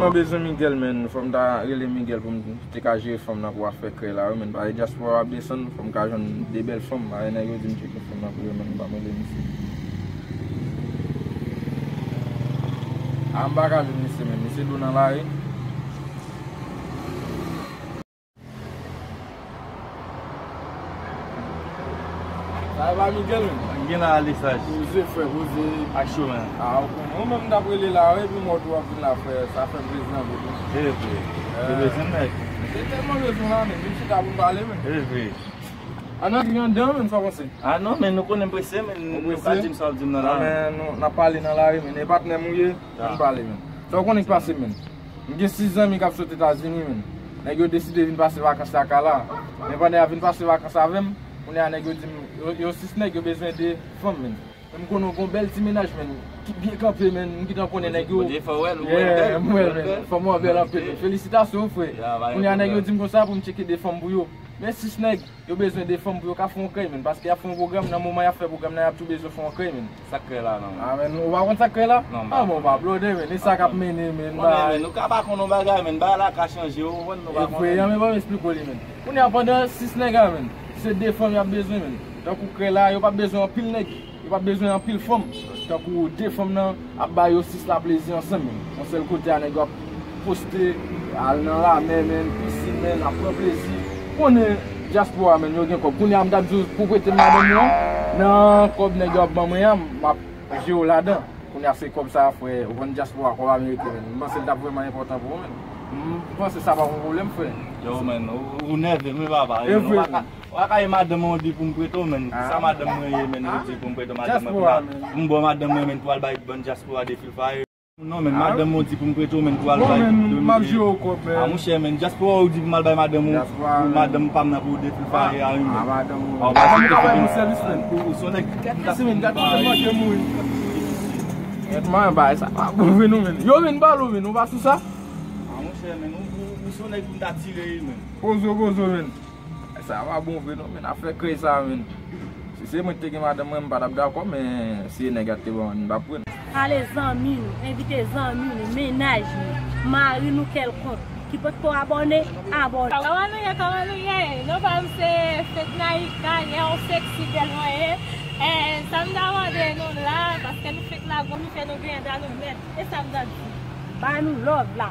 mwen bezon Miguel men, fòm da rele Miguel pou mwen te ka jere fòm nan pou a fè kre la men. Ba diaspora Abdeson fòm ka joun de bel fòm, ba ene yo di mwen cheke fòm nan pou men ba mwen le misi. An baka joun misi men, misi do nan la re. Sa va Miguel men? Gen a lisaj. Ouze fè, ouze. Aksyo men. Ou men dapre li la re, pi mwen tou apin la fè, sa fè prezident bebe. Ve bezon men. Se telman bezon la men, si ta pou pale men. Ve. Anan ki gen den men, sa konse? Non men, nou konen prese men, nou ka dim sa dim nan la. Men, nou pale nan la re men, e pat ne mouye, nou pale men. Sa konen ki pase men. Mwen gen 6 an mi kap sote Etats-Unis men. Nèk yo deside vin pase vakans la ka la. Men pande a vin pase vakans avem, mwen a nèk yo dim, yo 6 nèk yo bezwen de fòm men. Mwen konon kon bel ti menaj men, ki biye kampe men, mwen ki tan konen nèk yo. Mwen men, fòm mwen bel anpe men. Felicitasyon fwe. Mwen a nèk yo dim kon sa pou mwen cheke de fòm bou yo. Men 6 nèk yo bezwen de fòm bou yo ka fon kèy men, paske ya fon program nan mouman ya fè program nan ya tou bezwen fon kèy men. Sakre la nan. Men, ou wakon sakre la? Non. Mwen ba blode men, e sak ap mene men. Nou ka pa konon bagay men, ba la ka chanje ou, nou ba konon. Yon men ba mwen espliko li men. Mwen a pandan 6 nèk men, se de fòm yon bezwen men. Tak ou kre la, yon pa bezwen an pil nèk, yon pa bezwen an pil fòm. Tak ou de fòm nan, ap bay yo 6 la plezi ansan men. On sel kote an nèk ap poste, al nan la men, piscine men, ap pro plezi. Konen diaspora men, yo gen kob. Konen am dabjou pou kwete madem yon, nan kob nèk ap ban mwen yon, map jyo la dan. Konen ase kob sa fwe, ou kon diaspora kob Amerike men. Mwen se dap vreman important pou men. Mwen se sa pa kon problem fwe. Yo men, ou neve, mwen baba. Waka yon madem yon di pou mpreto men. Sa madem yon men, yon di pou mpreto madem yon. Mwen bo madem yon men, pou al bay bon diaspora de fil faye. Non men, madem yon di pou mpreto men, pou al bay. Non men, map jyo kob men. Mwen che men, diaspora yon di pou mal bay madem yon. Pou madem pam na pou de fil faye a yon. Madem yon. Mwen ka bay mwen servis men. Ou sonek. Kese men, gati men ke moun. Etman bay, sa pa bon ven nou men. Yo men balo men, ou ba sou sa? Mwen che men, ou sonek pou mta tire yon men. Pozo men. Sa va bon ven nou men, a fe kre sa men. Si se mwen teke madem mwen badab da kon, men si negatif an ba pren. Ale zanmi nou, invite zanmi nou, menaj nou, mari nou kel kont, ki pot pou abone, abone. Kawan nou ye, nou pa mse fet na ikan, ye on seksi bel mwen ye. Sa mda wande nou la, paske nou fet la goun, nou fe nou gen dan nou men, e sa mda di. Ba nou love la.